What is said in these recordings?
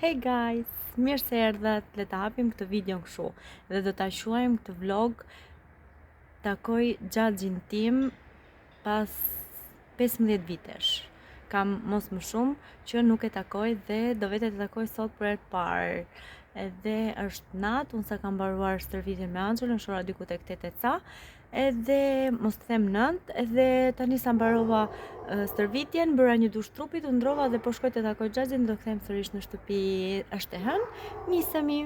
Hey guys, mirë se erdhët, le të hapim këtë video kështu dhe do ta shuajmë këtë vlog. Takoj xhaxhin tim pas 15 vitesh. Kam mos më shumë që nuk e takoj dhe do vete të takoj sot për herë të parë. Edhe është natë, unë sa kam mbaruar stërvitjen me Angela, në shora diku tek 8 ca. Edhe mos të them 9, edhe tani sa mbarova stërvitjen, bëra një dush trupit, u ndrova dhe po shkoj të takoj xhaxhin, do kthehem sërish në shtëpi. Është e hënë, nisemi.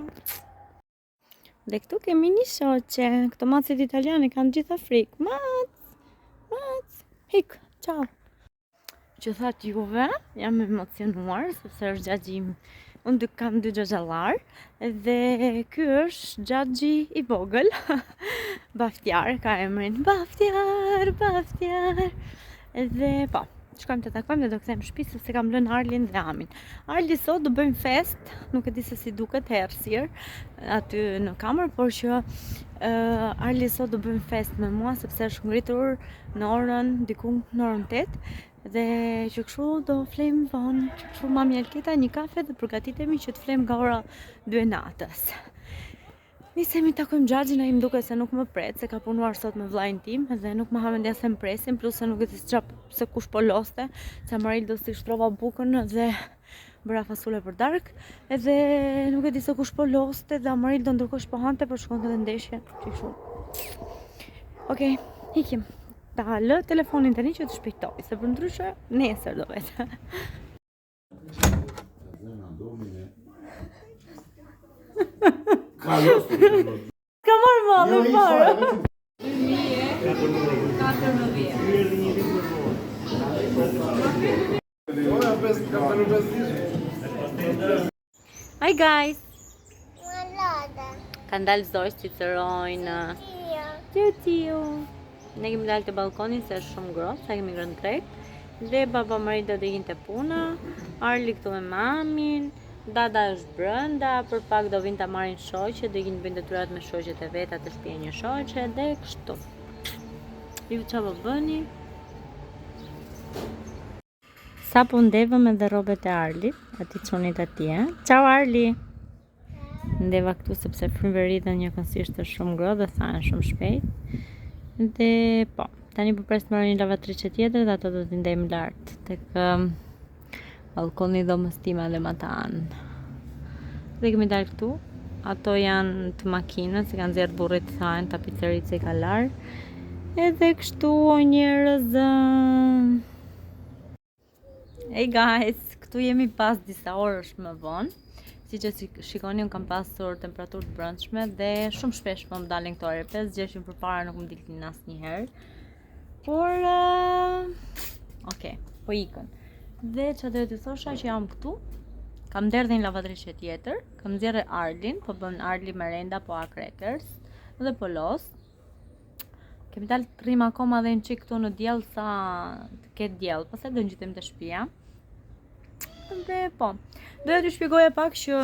Dhe këtu kemi një shoqe, këto macet italiane kanë gjitha frikë. Mac, hik, ciao. Që thatë juve, jam emocionuar, sepse është xhaxhi im. Unë kam dy xhaxhallar, dhe ky është xhaxhi i vogël. Baftiar, ka emrin Baftiar. Edhe po, shkojmë të takojmë dhe do kthejmë shtëpi sepse kam lënë Arlin dhe Amin. Arli sot do bëjmë fest, nuk e di se si duket errësir aty në kamer, por që Arli sot do bëjmë fest me mua sepse është ngritur në orën diku në orën 8. Dhe që kështu do flejmë vonë, që kështu mami Elketa një kafe dhe përgatitemi që të flejmë nga ora 2 natës. Nisemi takojmë xhaxhin, ai më duket se nuk më pret, se ka punuar sot me vllajin tim dhe nuk më ha mendja se më presin, plus se nuk e di se kush po loste, se Maril do si shtrova bukën dhe bëra fasule për dark, edhe nuk e di se kush po loste dhe Maril do ndërkohë po hante për shkonte dhe ndeshje, kështu. Okej, ikim. Ta lë telefonin tani që të shpejtoj, se për ndryshe nesër do vetë. Ka marrë malë e parë. 2014. Hi guys. Kanë dalë zojës që të rojnë. Tiu. Ne kemi dalë të balkonin se është shumë gross, sa kemi ngrënë treg. Dhe baba Marita do ikinte puna, Arli këtu me mamin, Dada është brenda, për pak do vinë ta marrin shoqe, do ikin bëjnë detyrat me shoqet e veta të shtëpia një shoqe dhe kështu. Ju çfarë bëni? Sa po ndevëm edhe rrobat e Arlit, aty çunit atje. Ciao Arli. Ndeva këtu sepse frymëritën njëkohësisht është shumë gross dhe thanë shumë shpejt. Dhe po, tani po pres të marrë një lavatriçe tjetër dhe ato do t'i ndejmë lart tek balkoni i dhomës time dhe matan. Dhe kemi dalë këtu. Ato janë të makinës, se kanë nxjerrë burrit të thajnë, tapiceritë se i ka larë. Edhe kështu o njerëz. Hey guys, këtu jemi pas disa orësh më vonë. Si që shikoni, unë kam pasur temperaturë të brendshme dhe shumë shpesh më dalin këto ore 5-6 për para nuk më dilin asnjëherë. Por okej, po ikën. Dhe që do t'ju thosha që jam këtu, kam derdhë një lavatriçe tjetër, kam nxjerrë Arlin, po bën Arli merenda, po a crackers dhe po los. Kemi dalë të rrim akoma dhe në qik këtu në diell sa të ketë diell, pastaj do ngjitem te shtëpia. Dhe po, doja t'ju shpjegoja pak që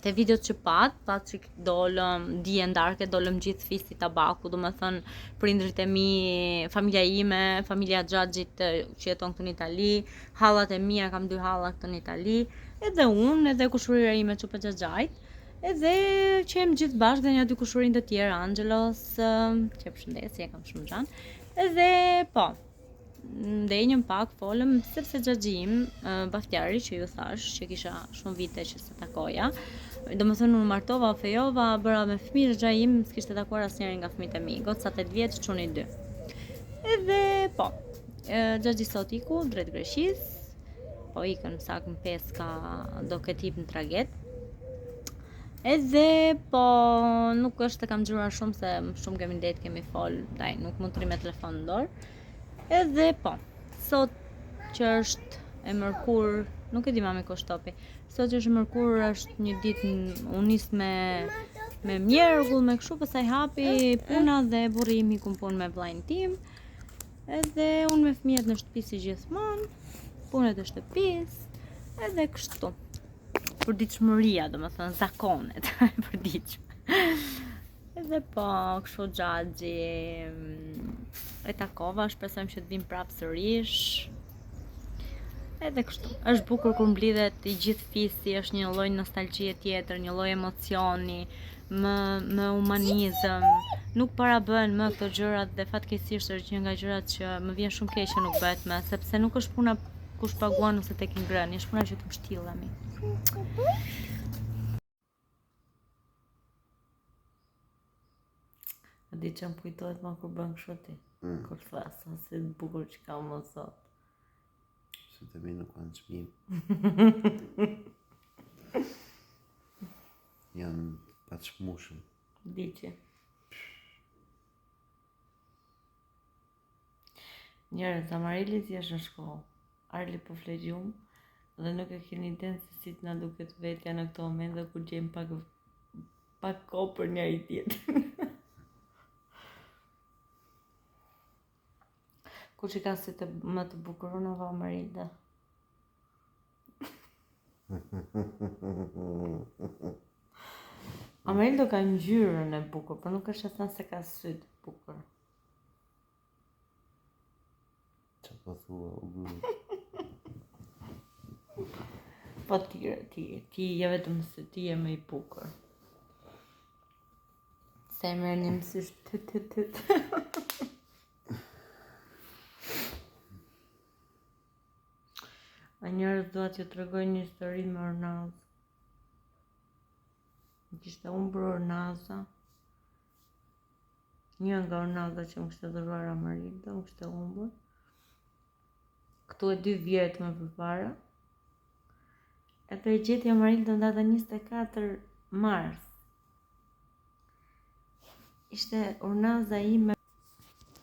te videot që pat që dolëm dije ndarke, dolëm gjithë fisti tabaku, do me thënë prindrit e mi, familja ime, familja xhaxhit që jeton këtu në Itali, hallat e mia, kam 2 halla këtu në Itali, edhe unë, edhe kushurira ime që për xhaxhajt, edhe që jem gjithë bashkë dhe një 2 kushurin të tjerë, Angelos, që përshëndetje, kam shumë gjanë, edhe po, ndenjëm pak, folëm, sepse xhaxhi im, Baftiari që ju thash, që kisha shumë vite që se takoja, do më thënë unë martova, fejova, bëra me fëmijë, xhaxhi im s'kishte takuar asnjërin nga fëmijët e mi, goca 8 vjeç, çuni 2. Edhe po, xhaxhi sot iku drejt Greqisë, po ikën saktë 5 ka do ketë hip në tragjet. Edhe po, nuk është të kam xhiruar shumë se shumë kemi ndet, kemi fol, daj, nuk mund të rri me telefon në dorë. Edhe po, sot që është e mërkur, nuk e di mami Koshtopi, sot që është e mërkur është një ditë unë nis me mjergull, me kështu, pastaj hapi puna dhe burri im ikun punë me vllajin tim. Edhe unë me fëmijët në shtëpi si gjithmonë, punët e shtëpisë, edhe kështu. Përditshmëria, domethënë zakonet, përditshme. Edhe po, kështu xhaxhi e takova, shpresojmë që të vim prapë sërish. Edhe kështu. Është bukur kur mblidhet i gjithë fisi, është një lloj nostalgjie tjetër, një lloj emocioni, më humanizëm. Nuk para bën më këto gjërat dhe fatkeqësisht është një nga gjërat që më vjen shumë keq që nuk bëhet më, sepse nuk është puna kush paguan ose tek ngrënie, është puna që të mbështillemi. A di që më kujtohet ma kur bën kështu ti? Kur thas, si bukur që ka më sot. Se të mi nuk kanë çmim. Janë pa çmushëm. Di që. Njerëz, Amarili si është në shkollë. Arli po fle gjumë dhe nuk e keni idenë se si t'na duket vetja në këto momente kur gjejmë pak kohë për njëri tjetrin. Ku që ka si të më të bukurunave Amarilda? Amarildo ka ngjyrën e bukur, por nuk është thënë se ka sy të bukur. Që po thua u gru? Po ti je vetëm se ti je më i bukur. Se e merrni më sysh të. A njerëz dua t'ju tregoj një histori me Ornaz. Kishte humbur Ornaza. Një nga Ornaza që më kishte dhuruar Amarilda, më kishte humbur. Këtu e 2 vjet më përpara. Edhe e gjeti Amarilda në datën 24 mars. Ishte Ornaza ime.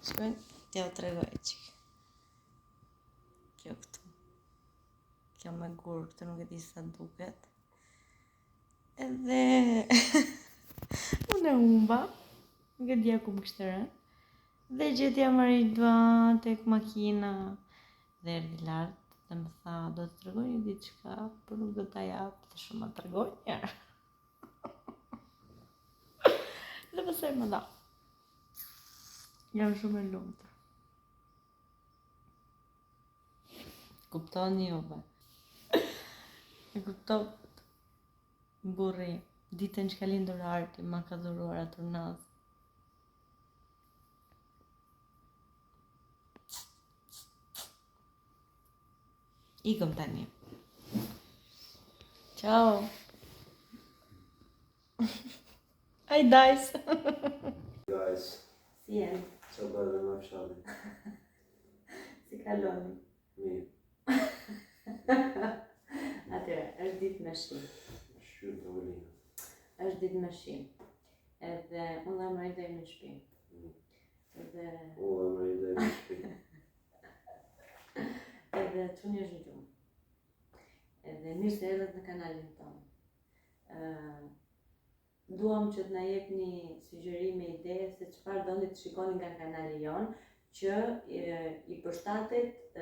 Shkoj, t'ja u tregoj çik. Kjo këtu. Kjo me gur, këtë nuk e di sa duket. Edhe unë e humba, nuk e dija ku më kishte rënë. Dhe gjeti Amarilda tek makina dhe erdhi lart dhe më tha, do të tregoj një diçka, por nuk do ta jap, të shumë ma tregoj njerë. Dhe pastaj më dha. Jam shumë e lumtur. Kuptoni juve. E kuptov burri, ditën që ka lindur Arti, ma ka dhuruar atë Ornaz. Ikëm tani. Ciao. Ai dajs. Guys, Si jeni? që bërë dhe më fshali? Si kaloni? Mirë, Atyre, është ditë me shi. shqyrë të vëllina. Është ditë me shi. Edhe unë dhe Amarilda jemi në shtëpi. Edhe O, e më i dhe në shpi. edhe çuni është në gjumë. Edhe mirë se erdhët në kanalin tonë. Duam që të na jepni sugjerime, ide se çfarë doni të shikoni nga kanali jon që i përshtatet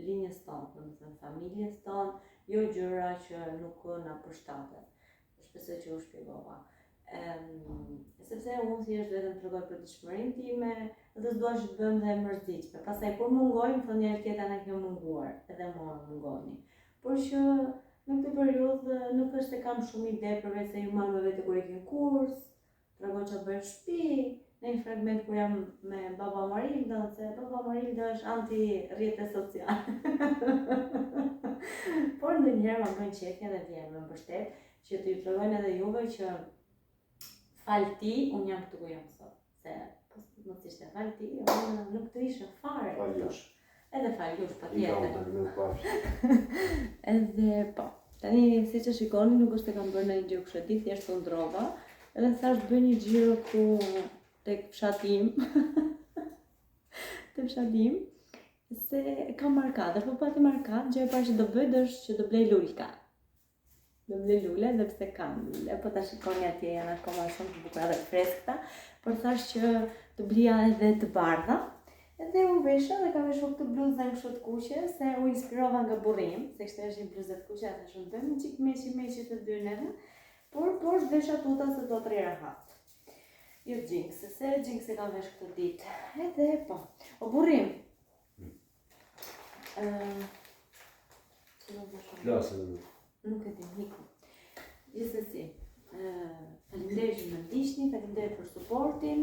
linjës tonë, domethënë familjes tonë, jo gjëra që nuk na përshtatet. Shpresoj që u shpjegova. Sepse unë thjesht vetëm tregoj për dëshmërinë time dhe s'dua që të bëhem dhe e mërzitshme. Pastaj kur mungojmë, thonë njëri tjetër na ke munguar, edhe mua më mungoni. Por që në këtë periudhë nuk është se kam shumë ide përveç se ju marr me vete kur i kem kurs, tregoj çfarë bëj në shtëpi, në një fragment kur jam me baba Amarilda, se baba Amarilda është anti rrjete social. Por ndonjëherë më bën qefje dhe vjen më mbështet që t'ju tregojnë edhe juve që fal ti, unë jam këtu ku jam sot. Se mos ishte fal ti, unë nuk të isha fare. Faljush. Edhe faljush, I patjetër. kam të nuk pash. Edhe po. Tani siç e shikoni, nuk është se kam bërë ndonjë gjë kështu ditë, thjesht u ndrova. Edhe thash bëj një xhiro këtu tek fshatim. Te fshatim. Se kam markat, po pati markat, gjë e parë që do bëj është që do blej lulka. Do blej lule dhe pse kam lule, po ta shikoni atje janë akoma shumë të bukura dhe të freskëta, por thash që të blija edhe të bardha. Edhe u vesha dhe kam veshur këtë bluzë kështu të kuqe, se u inspirova nga burrim, se kishte është një bluzë të kuqe, atë shumë bëjmë një çik meqi të dy neve, por vesha tuta se do të rahat. Jo xhinks, se xhinks e kam vesh këtë ditë. Edhe po. O burrim. Klasën. Nuk e di, hiku. Gjithsesi, faleminderit që më ndiqni, faleminderit për suportin.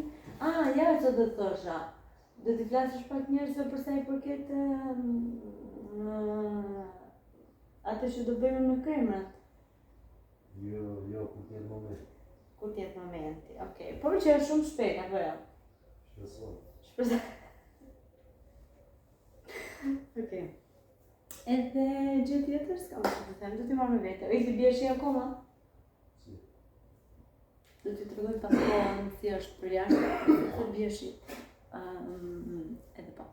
Ja që do të thosha. Do t'i flasësh pak njerëzve për sa i përket atë që do bëjmë me kremrat. Jo, kur t'jetë moment. Kur t'jetë momenti, okej. Por që është shumë shpejt, apo jo? Shpresoj. Okej. Edhe gjë tjetër s'kam që të them, do t'i marrë me vete. I t'i bjeshi akoma? Si. Do t'i tregoj pas kohën si është për jashtë, të bjeshi. Edhe po.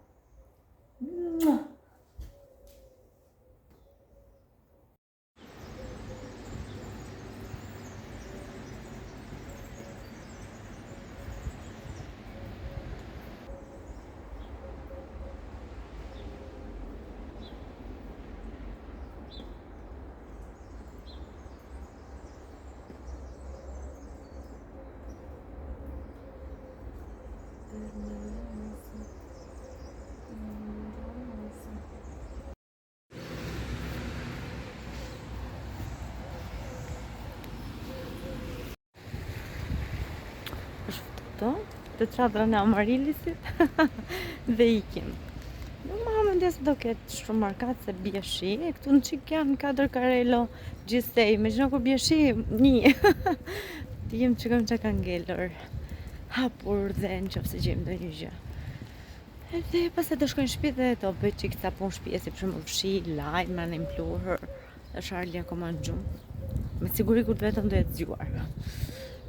Të çadrën e Amarilisit dhe ikim. Ma mendes do ketë shumë markat se bjeshi, këtu në qik janë 4 karelo gjithsej, imagjino kur bjeshi një. Ti jem qikëm që ka ngellur hapur dhe në qofë se gjemë do një gjë. Edhe pas e do shkojnë në shtëpi dhe do bëj qik ca punë shtëpie, si për shembull fshi, lajme, në impluhër, dhe Sharli akoma në gjumë. Me siguri kur të vetëm do jetë zgjuar.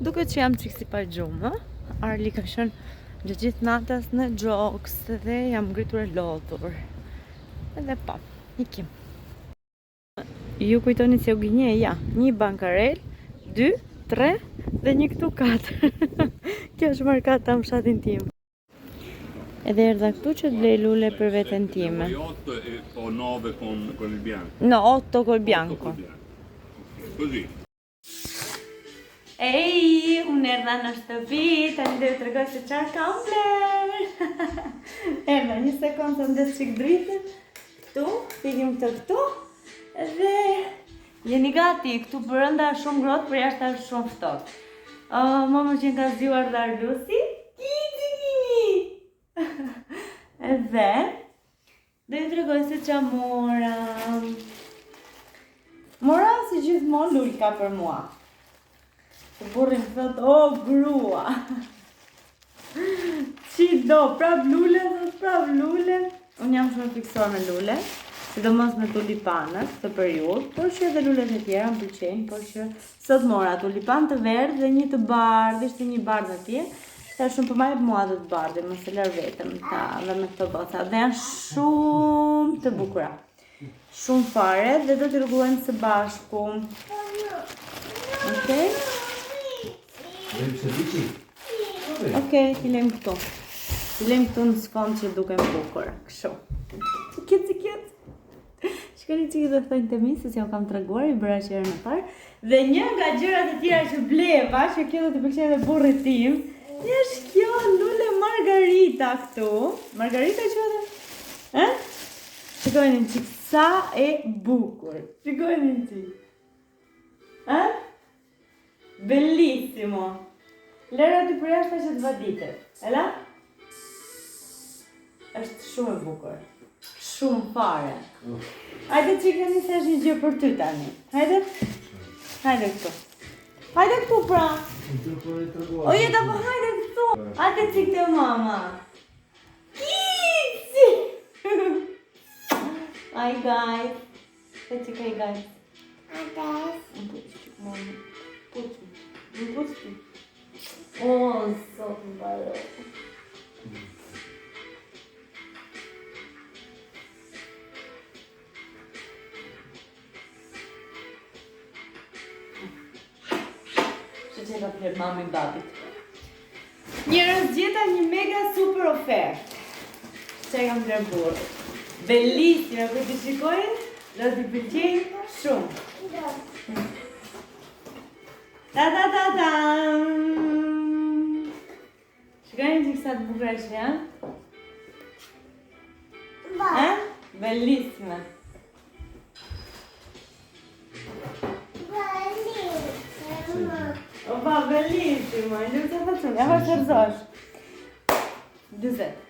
Duket që jam qik si pa gjumë, Arli ka qenë gjithë natës në gjoks dhe jam ngritur e lodhur. Edhe pa, ikim. Ju kujtoni se u gënje, ja, 1 bankarel, 2, 3 dhe një këtu 4. Kjo është markata në fshatin tim. Edhe erdha këtu që të blej lule për veten time. 8 o 9 con il bianco? No, 8 col bianco. Così. Ej, unë erdha në shtëpi, tani dhe ju tregoj se çfarë kam bler. Erdha, një sekundë të ndes qik dritën. Këtu, pikim këtu. Edhe jeni gati, këtu brenda është shumë ngrohtë, për jashtë është shumë ftohtë. Mama që ka zgjuar dhe Arlusi. Edhe do ju tregoj se ç'a mora. Mora si gjithmonë Lulka për mua. Të burrin thot, o grua. Qi do, prap lule, thot prap lule. Unë jam shumë fiksuar me lule, sidomos me tulipanët këtë periudhë, por që edhe lulet e tjera më pëlqejnë, por që sot mora tulipan të verdh dhe një të bardhë, ishte një bardhë atje. Ta shumë përmajt mua dhe të bardhë, mos e lër vetëm ta dhe me këto boca. Dhe janë shumë të bukura. Shumë fare dhe do t'i rregulojmë së bashku. Okej? Okej, t'i lejmë këtu. T'i lejmë këtu në sfond që duken bukur. Kështu. Cikjet. Shkoni që i dhe thënë të mi, se si jo kam treguar, i bëra që erë në parë. Dhe një nga gjërat e tjera që bleva, që kjo do t'i pëlqej edhe burrit tim, është kjo lule Margarita këtu. Margarita që edhe? Shikojnë në qik, sa e bukur. Shikojnë në qik. Bellissimo. Lera të përjashta që të vaditet. Ela? Është shumë e bukur. Shumë fare. Hajde qikëni se është një gjë për ty tani. Hajde? Hajde këtu. Hajde këtu pra. O jeta po hajde këtu. Hajde qik të mama. Kici! Hi guys. Hajde qik hi guys. Hi guys. Më puqë qik mama. Puqë. Më puqë. O, sot më baro. Që ka flet mami babit. Njerëz gjeta një mega super ofertë. Që kam flet burë. Bellissima, kur t'i shikojnë, do t'i pëlqejnë shumë. Ta-ta-ta-tam! Shikojnë që kësa të bukra që janë? Bellissima. bellissimo, non ce la faccio, andiamo a Cerzosh. Giuseppe.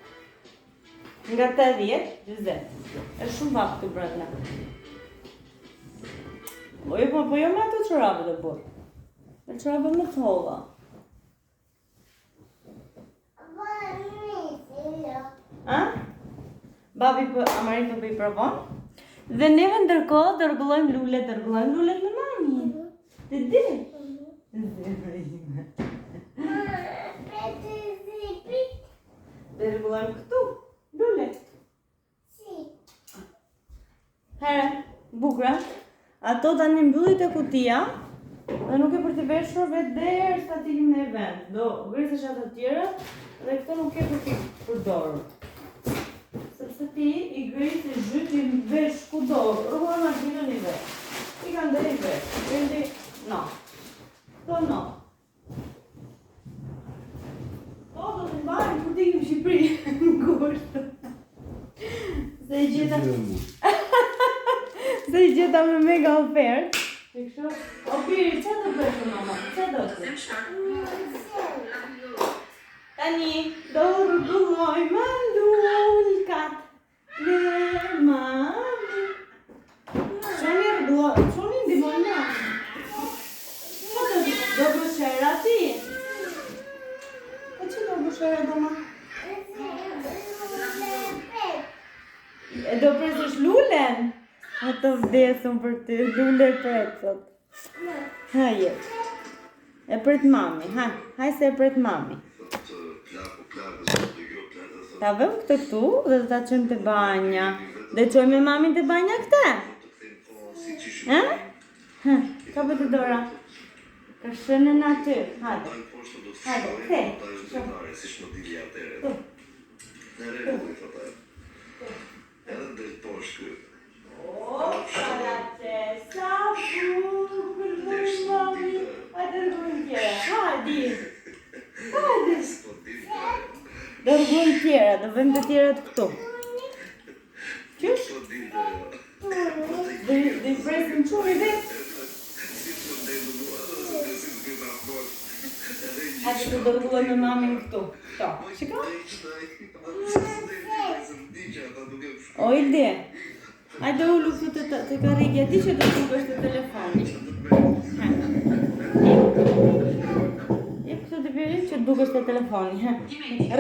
Nga 80, Giuseppe. Është shumë vap këtu brenda. Po jo me ato çorape të burë. Me çorape më të holla. A? Babi Amarit po i provon. Dhe neve ndërkohë të rregullojmë lulet me mami. Të di? Dhe rregullojmë këtu, lulet. Herë, bukra. Ato tani mbyllit e kutia dhe nuk e për të veshur vetë derisa të ikim në event. Do grisësh ato tjera dhe këto nuk e për të përdorur. Sepse ti i grisë i zhyt i vesh kudo, rrugë makinën i vesh. I kanë dhe i vesh, quindi no. To no. To do të mbajmë kur t'ikim në Shqipëri, në kushtë. Se i gjeta me mega ofertë. E kështu, o Piri, që do bësh mama? Që do të? Tani, do rregullojmë lulkat me mami. Shani rregulloj, shani ndihmojmë. Do bësh ti? Po që do bësh doma? E do presësh lulen? Ato vdesën për ty, lule pretët. Haje. E pret mami, haj se e pret mami. Ta vëm këtë këtu dhe ta qëmë të banja. Dhe qoj me mamin të banja këte? Ka për të dora? Ka shënën aty, hajde. Hajde, këte. Sa bukur mami. Hajde rrugën tjera, hajde. Do rrugën tjera, do vëm të tjerat këtu. Qysh? Dhe i presim quri dhe? Hajde të do rrugën me mamin këtu. Këto, shiko? O, ide. Hajde u luftu të karrigja ti që do të bësh të telefoni. Jep këtë të birin që të dukesh të telefoni.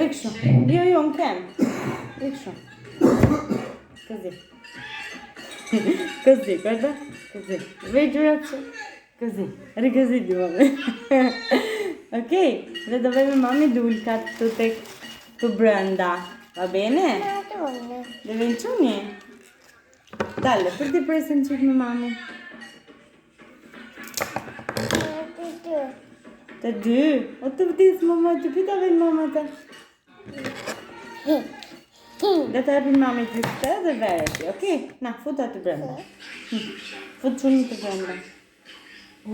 Rikëshu. Jo, në kem. Rikëshu. Così. Così, guarda. Così. Vedi giurazzo? Così. Ricosì di mami. Ok? Dhe do veme mami dulkat tu brenda. Va bene? Dhe vençuni? Dalle, për t'i presim qik me mami. Të dy? O të vdis mama, të pita vejnë mama të. Dhe të epin mami të këtë dhe vereti, okej? Na, futa të brenda. Fut qunë të brenda.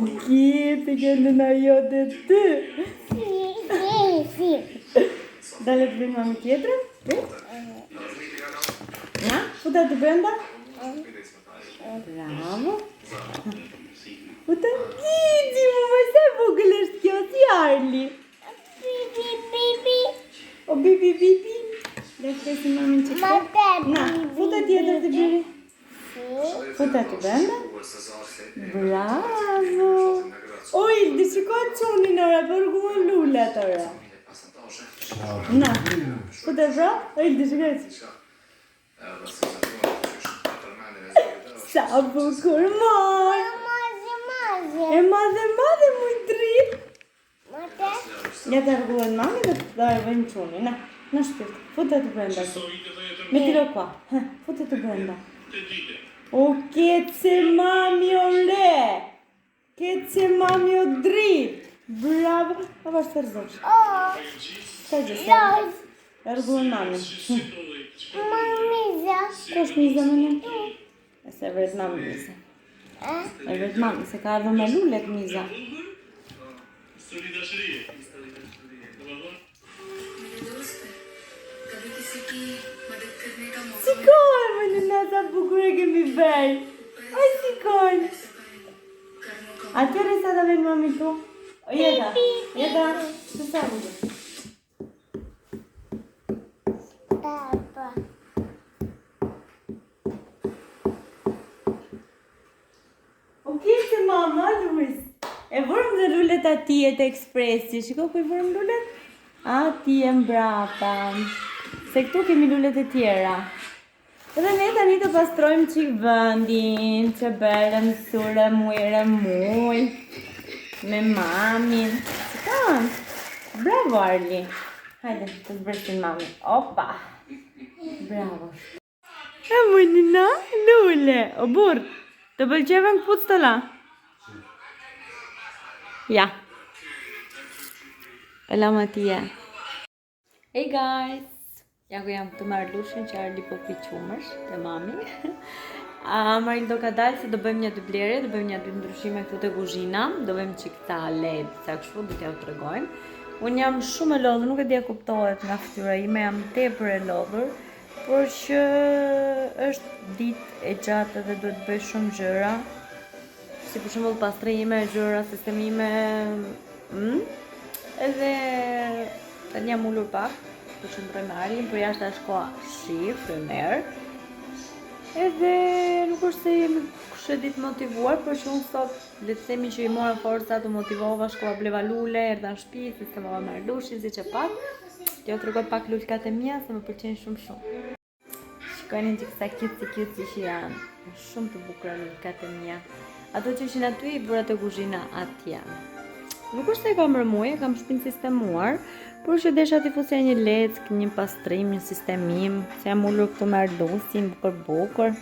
Okej, të këndën ajo të ty. Dalle të vejnë mami tjetërën? Na, futa të brenda? Bravo. Futa gjizi, më se vogël është kjo, si Arli. O bibi. Dhe shpesim mamin që këtë. Na, futa tjetër të biri. Futa të brenda. Bravo. O, Ildi, shiko qunin ora, për rrugën lule atë ora. Na, futa bra. O, Ildi, shiko. Sa bukur moj! E madhe, muj drit! Ja të rrguën mami dhe të dojë vëjnë quni. Na shpirt, futa të brenda të. Me tiro qua, futa të brenda. O, kece mami o re! Kece mami o drit! Bravo! A vash të rëzosh. Ka gjësë? Rrguën mami. Miza. Ko është miza me në? E se vret mami miza. E vret mami, se ka ardhur me lullet miza. Sikoj, më në nasa bukur e kemi vej. Aj, sikoj. Atyre sa da ven mami tu? O jeta, të sa bukur. O kështë mama, Luis. E vërëm dhe lullet atje të ekspresi. Shiko ku i vërëm lullet? Atje mbrapa. Se këtu kemi lullet e tjera. Edhe ne tani të pastrojmë qik vëndin, që bërëm sure mujre muj, me mamin. Që kanë? Bravo, Arli. Hajde, të zbërsin mami. Opa! Bravo. E mujnina, lulle. O burë, të pëlqeve në këpuc të la? Ja. E la më tje. Hey guys! Ja ku jam të marrë lushin që Arli po pi qumësh të mami. Maril do ka dalë se do bëjmë një dy blerje, do bëjmë një dy ndryshime këtu të kuzhina, do bëjmë qik ta led, sa kështu, do t'ja u tregojmë. Unë jam shumë e lodhur, nuk e dia kuptohet nga fytyra ime, jam tepër e lodhur, por që është ditë e gjatë dhe duhet bëj shumë gjëra. Si për shembull pastrime, gjëra, sistemime, edhe tani jam ulur pak. Për shëndroj me Arlin, për jashtë është koha shi, frymer. Edhe nuk është se jemi kushe ditë motivuar, për që unë sot le të themi që i mora forca të motivova, shkova bleva lule, erdha në shtëpi, sistemova me lushin, si që pak. T'jo tregoj pak lulkat e mia, se më pëlqejnë shumë shumë. Shikojnë që kësa cute që janë. Shumë të bukura lulkat e mia. Ato që ishin aty i bëra të kuzhina atje. Nuk është se e kam rëmuj, e kam shpinë sistemuar, por që desha t'i fusja një leck, një pastrim, një sistemim, se jam ullur këtu me ardusin, bukur.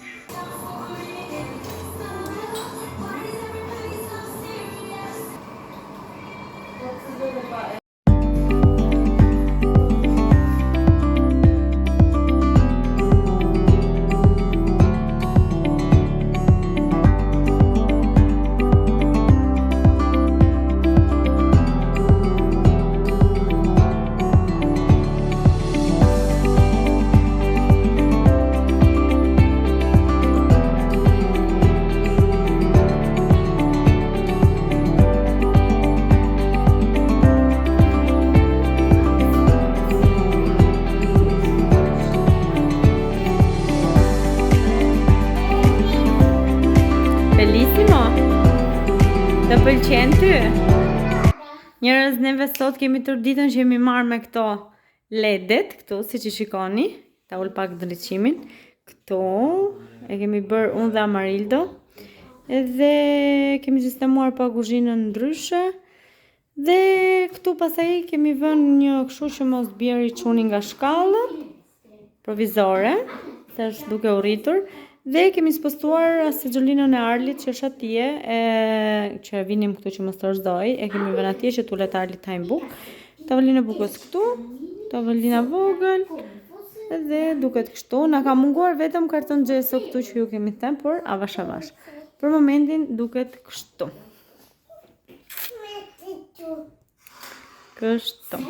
Bellissimo! Të pëlqen ty? Njerëz, neve sot kemi tërditën që jemi marrë me këto ledet, këtu, si që shikoni, ta ull pak ndriqimin, këtu, e kemi bërë unë dhe Amarildo, edhe kemi sistemuar pa kuzhinën ndryshe, dhe këtu pasaj kemi vënë një kështu që mos bjeri çuni nga shkallët, provizore, se është duke u rritur, dhe kemi spostuar asë gjolinën e Arlit që është atje, që vinim këtu që më stërzdoj, e kemi vënë atje që t'ullet Arlit tajnë buk, tavolinë e bukës këtu, tavolina vogël, edhe duket kështu, na ka munguar vetëm karton gjeso këtu që ju kemi thënë, por avash. Për momentin duket kështu. Kështu.